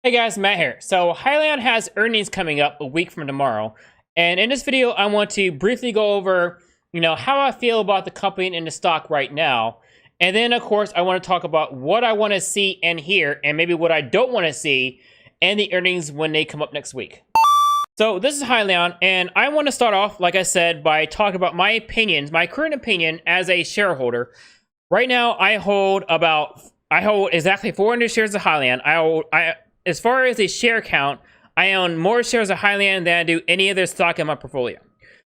Hey guys, Matt here. So Hyliion has earnings coming up a week from tomorrow. And in this video, I want to briefly go over, how I feel about the company and the stock right now. And then, of course, I want to talk about what I want to see and hear, and maybe what I don't want to see and the earnings when they come up next week. So this is Hyliion, and I want to start off, like I said, by talking about my opinions, my current opinion as a shareholder. Right now, I hold exactly 400 shares of Hyliion. As far as a share count, I own more shares of Hyliion than I do any other stock in my portfolio.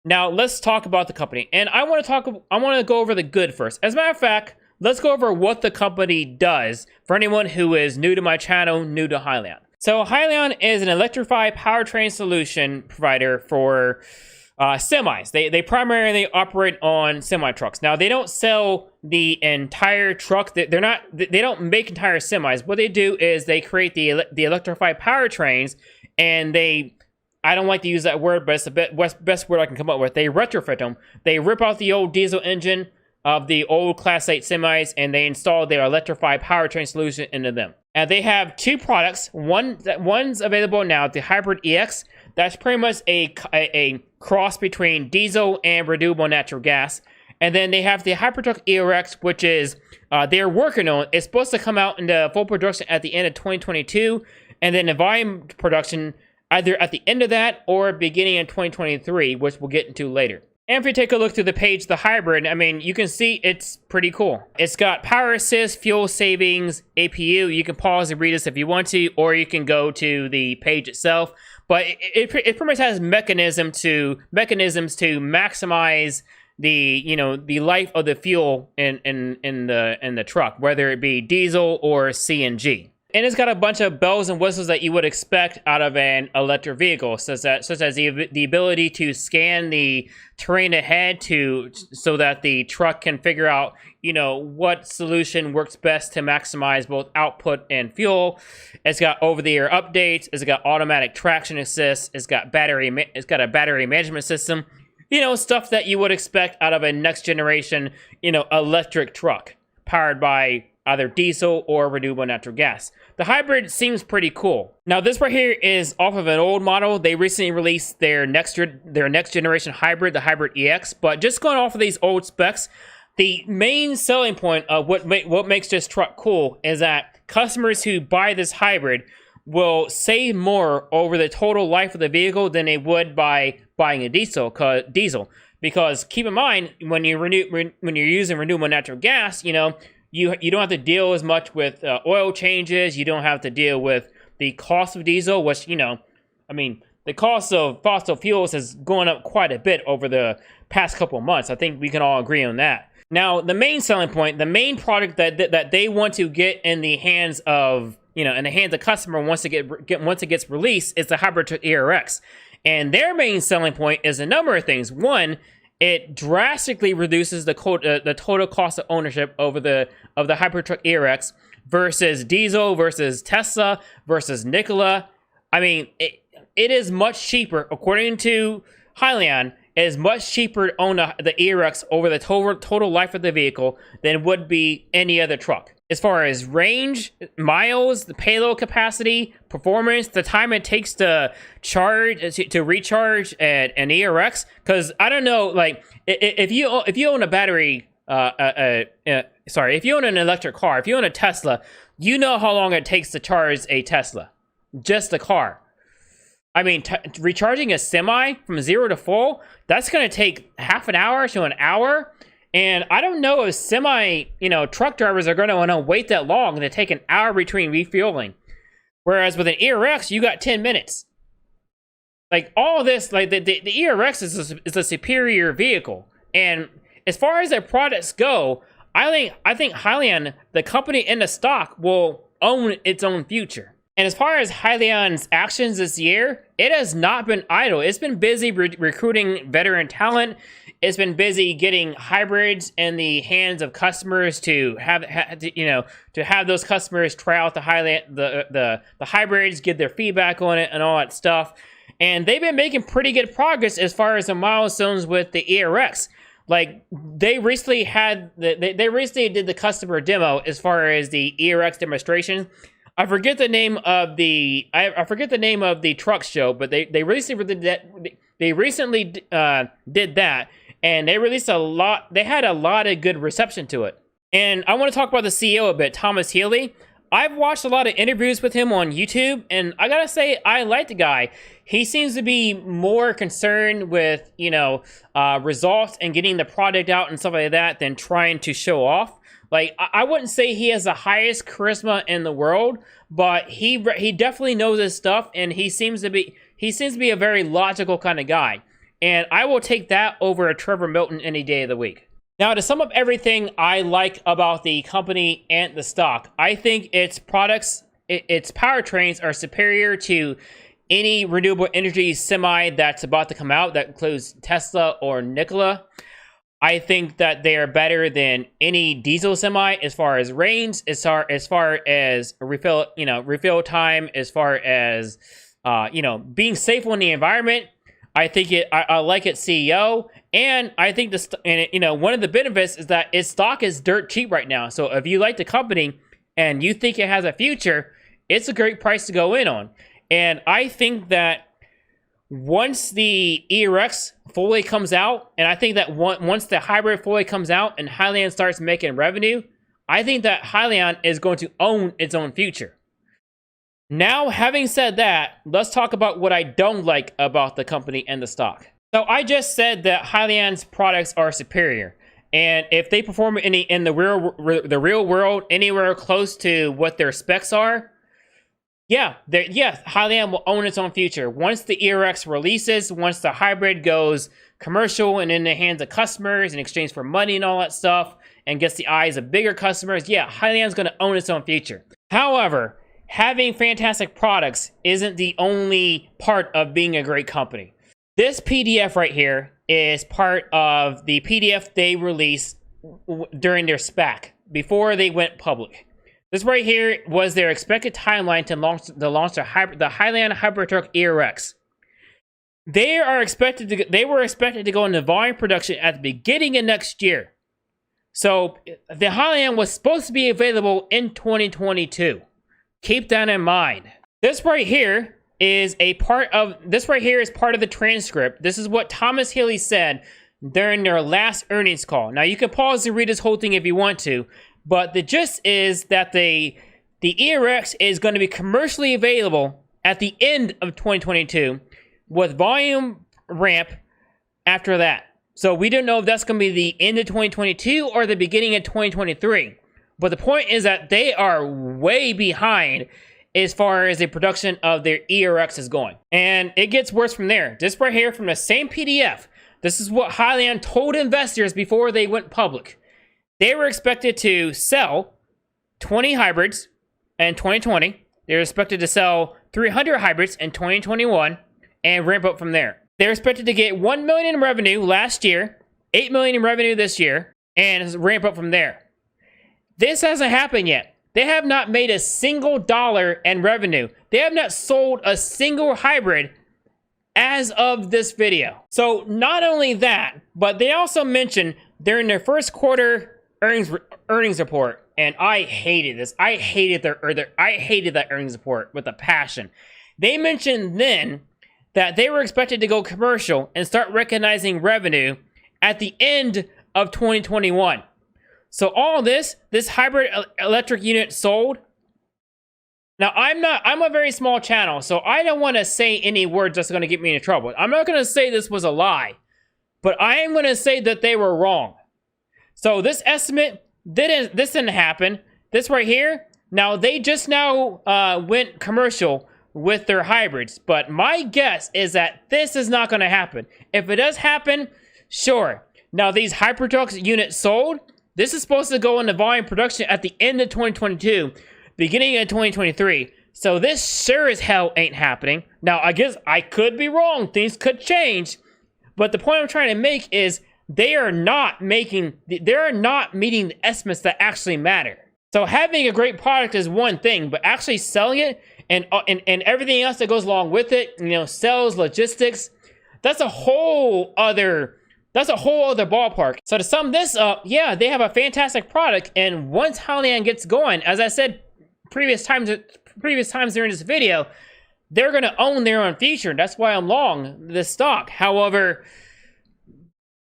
Now, let's talk about the company. And I want to go over the good first. As a matter of fact, let's go over what the company does for anyone who is new to my channel, new to Hyliion. So Hyliion is an electrified powertrain solution provider for semis. They primarily operate on semi-trucks. Now, they don't sell the entire truck. They don't make entire semis. What they do is they create the electrified powertrains, and I don't like to use that word, but it's the best word I can come up with. They retrofit them. They rip out the old diesel engine of the old Class 8 semis, and they install their electrified powertrain solution into them. And they have two products. One's available now, the Hybrid EX. That's pretty much a cross between diesel and renewable natural gas. And then they have the Hypertruck ERX, which is they're working on. It's supposed to come out into full production at the end of 2022, and then the volume production either at the end of that or beginning in 2023, which we'll get into later. And if you take a look through the page, the hybrid, I mean, you can see it's pretty cool. It's got power assist, fuel savings, APU. You can pause and read this if you want to, or you can go to the page itself. But it pretty much has mechanisms to maximize the life of the fuel in the truck, whether it be diesel or CNG. And it's got a bunch of bells and whistles that you would expect out of an electric vehicle, such as the ability to scan the terrain ahead so that the truck can figure out, what solution works best to maximize both output and fuel. It's got over-the-air updates. It's got automatic traction assist. It's got a battery management system. Stuff that you would expect out of a next generation, electric truck powered by either diesel or renewable natural gas. The hybrid seems pretty cool. Now, this right here is off of an old model. They recently released their next generation hybrid, the Hybrid EX. But just going off of these old specs, the main selling point of what makes this truck cool is that customers who buy this hybrid will save more over the total life of the vehicle than they would by buying a diesel. Because keep in mind, when you're using renewable natural gas, you don't have to deal as much with oil changes. You don't have to deal with the cost of diesel, which, the cost of fossil fuels has gone up quite a bit over the past couple of months. I think we can all agree on that. Now, the main selling point, the main product that they want to get in the hands of, customer once it gets released is the Hypertruck ERX. And their main selling point is a number of things. One, it drastically reduces the total cost of ownership of the Hypertruck ERX versus diesel, versus Tesla, versus Nikola. I mean, it is much cheaper, according to Hyliion. It is much cheaper to own the ERX over the total life of the vehicle than would be any other truck. As far as range, miles, the payload capacity, performance, the time it takes to recharge an ERX, because I don't know, like if you own a battery, if you own an electric car, if you own a Tesla, you know how long it takes to charge a Tesla, just the car. I mean, recharging a semi from 0 to full, that's going to take half an hour to an hour. And I don't know if truck drivers are going to want to wait that long to take an hour between refueling. Whereas with an ERX, you got 10 minutes. Like all of this, like the ERX is a superior vehicle. And as far as their products go, I think Hyliion, the company and the stock, will own its own future. And as far as Hyliion's actions this year, it has not been idle. It's been busy recruiting veteran talent. It's been busy getting hybrids in the hands of customers to have those customers try out the hybrids, get their feedback on it, and all that stuff. And they've been making pretty good progress as far as the milestones with the ERX. Like they recently did the customer demo as far as the ERX demonstration. I forget the name of the I forget the name of the truck show, but they recently did that. They recently did that, and they released a lot. They had a lot of good reception to it. And I want to talk about the CEO a bit, Thomas Healy. I've watched a lot of interviews with him on YouTube, and I gotta say, I like the guy. He seems to be more concerned with, you know, results and getting the product out and stuff like that than trying to show off. Like, I wouldn't say he has the highest charisma in the world, but he definitely knows his stuff, and he seems to be a very logical kind of guy. And I will take that over a Trevor Milton any day of the week. Now, to sum up everything I like about the company and the stock, I think its products, its powertrains are superior to any renewable energy semi that's about to come out, that includes Tesla or Nikola. I think that they are better than any diesel semi as far as range, as far as refill time, as far as being safe on the environment. I think I like its CEO, and I think one of the benefits is that its stock is dirt cheap right now. So if you like the company and you think it has a future, it's a great price to go in on. And I think that once the ERX fully comes out, and I think that once the hybrid fully comes out and Hyliion starts making revenue, I think that Hyliion is going to own its own future. Now, having said that, let's talk about what I don't like about the company and the stock. So I just said that Hyliion's products are superior, and if they perform in the real world anywhere close to what their specs are, Hyliion will own its own future. Once the ERX releases, once the hybrid goes commercial and in the hands of customers in exchange for money and all that stuff, and gets the eyes of bigger customers, Hyliion's going to own its own future. However, having fantastic products isn't the only part of being a great company. This PDF right here is part of the PDF they released during their SPAC, before they went public. This right here was their expected timeline to launch the Hyliion Hypertruck ERX. They were expected to go into volume production at the beginning of next year. So the Hyliion was supposed to be available in 2022. Keep that in mind. This right here is part of the transcript. This is what Thomas Healy said during their last earnings call. Now, you can pause to read this whole thing if you want to, but the gist is that the ERX is going to be commercially available at the end of 2022 with volume ramp after that. So we don't know if that's going to be the end of 2022 or the beginning of 2023. But the point is that they are way behind as far as the production of their ERX is going. And it gets worse from there. This right here from the same PDF. This is what Hyliion told investors before they went public. They were expected to sell 20 hybrids in 2020. They were expected to sell 300 hybrids in 2021 and ramp up from there. They're expected to get $1 million in revenue last year, $8 million in revenue this year, and ramp up from there. This hasn't happened yet. They have not made a single dollar in revenue. They have not sold a single hybrid as of this video. So not only that, but they also mentioned during their first quarter earnings report, and I hated this. I hated that earnings report with a passion. They mentioned then that they were expected to go commercial and start recognizing revenue at the end of 2021. So all this hybrid electric unit sold. Now, I'm a very small channel, so I don't want to say any words that's going to get me into trouble. I'm not going to say this was a lie, but I am going to say that they were wrong. So this estimate didn't happen. This right here, now they just now went commercial with their hybrids, but my guess is that this is not going to happen. If it does happen, sure. Now these Hypertrucks units sold. This is supposed to go into volume production at the end of 2022, beginning of 2023. So this sure as hell ain't happening. Now, I guess I could be wrong. Things could change. But the point I'm trying to make is they are not meeting the estimates that actually matter. So having a great product is one thing, but actually selling it and everything else that goes along with it, sales, logistics, that's a whole other ballpark. So to sum this up, they have a fantastic product, and once Hyliion gets going, as I said previous previous times during this video, they're going to own their own future. That's why I'm long this stock. However,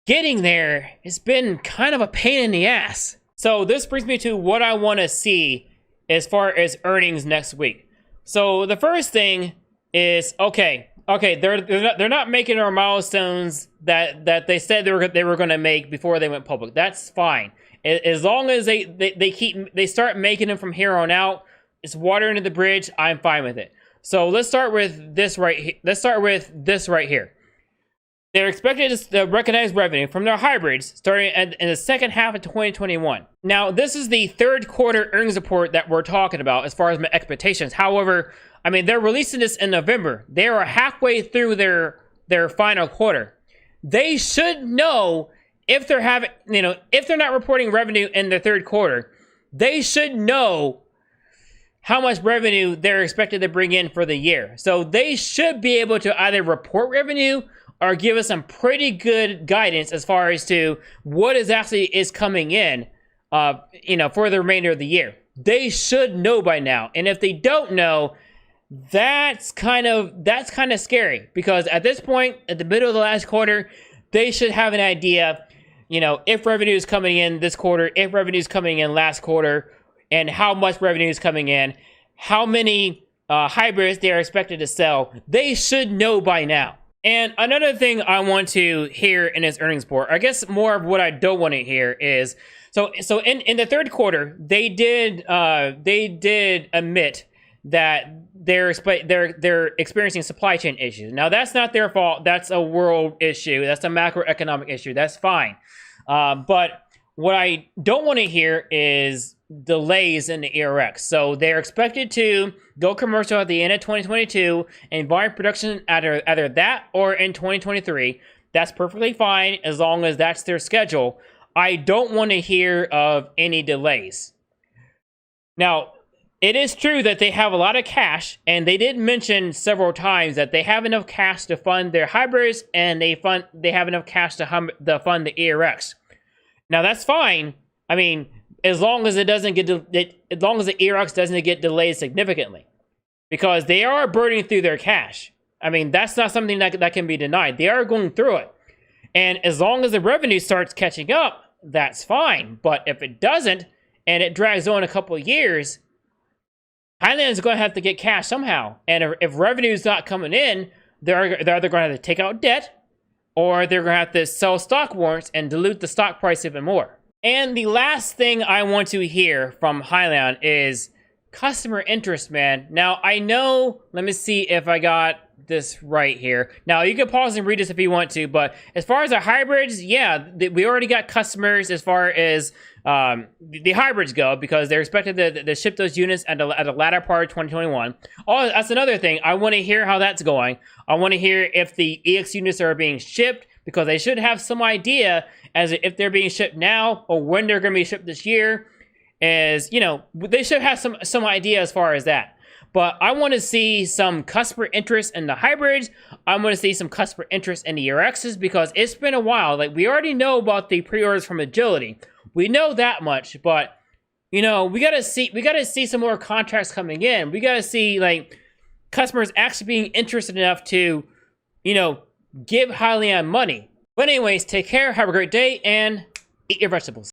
getting there has been kind of a pain in the ass. So this brings me to what I want to see as far as earnings next week. So the first thing is, okay, they're not making our milestones that they said they were going to make before they went public. That's fine. As long as they start making them from here on out, it's water under the bridge, I'm fine with it. So let's start with this right here. Let's start with this right here. They're expected to recognize revenue from their hybrids starting in the second half of 2021. Now, this is the third quarter earnings report that we're talking about as far as my expectations. However, I mean, they're releasing this in November. They are halfway through their final quarter. They should know if they're having, if they're not reporting revenue in the third quarter, they should know how much revenue they're expected to bring in for the year. So they should be able to either report revenue or give us some pretty good guidance as far as to what is coming in, for the remainder of the year. They should know by now. And if they don't know, that's kind of scary, because at this point, at the middle of the last quarter, they should have an idea, if revenue is coming in this quarter, if revenue is coming in last quarter, and how much revenue is coming in, how many hybrids they are expected to sell. They should know by now. And another thing I want to hear in this earnings report, I guess more of what I don't want to hear is, so in the third quarter, they did admit that they're experiencing supply chain issues. Now, that's not their fault. That's a world issue. That's a macroeconomic issue. That's fine. But what I don't want to hear is delays in the ERX. So they're expected to go commercial at the end of 2022 and volume production either that or in 2023. That's perfectly fine as long as that's their schedule. I don't want to hear of any delays. Now, it is true that they have a lot of cash, and they did mention several times that they have enough cash to fund their hybrids, and they have enough cash to fund the ERX. Now, that's fine. I mean, as long as the ERX doesn't get delayed significantly, because they are burning through their cash. I mean, that's not something that can be denied. They are going through it. And as long as the revenue starts catching up, that's fine. But if it doesn't, and it drags on a couple of years, Hyliion is going to have to get cash somehow. And if revenue is not coming in, they're either going to have to take out debt, or they're going to have to sell stock warrants and dilute the stock price even more. And the last thing I want to hear from Hyliion is customer interest, man. Now, I know, let me see if I got this right here. Now, you can pause and read this if you want to, but as far as the hybrids, yeah, we already got customers as far as the hybrids go, because they're expected to ship those units at the latter part of 2021. Oh, that's another thing. I want to hear how that's going. I want to hear if the EX units are being shipped, because they should have some idea as if they're being shipped now or when they're going to be shipped this year. As they should have some idea as far as that. But I want to see some customer interest in the hybrids. I want to see some customer interest in the ERXs, because it's been a while. Like, we already know about the pre-orders from Agility. We know that much, but we gotta see some more contracts coming in. We gotta see, like, customers actually being interested enough to, give Hyliion money. But anyways, take care, have a great day, and eat your vegetables.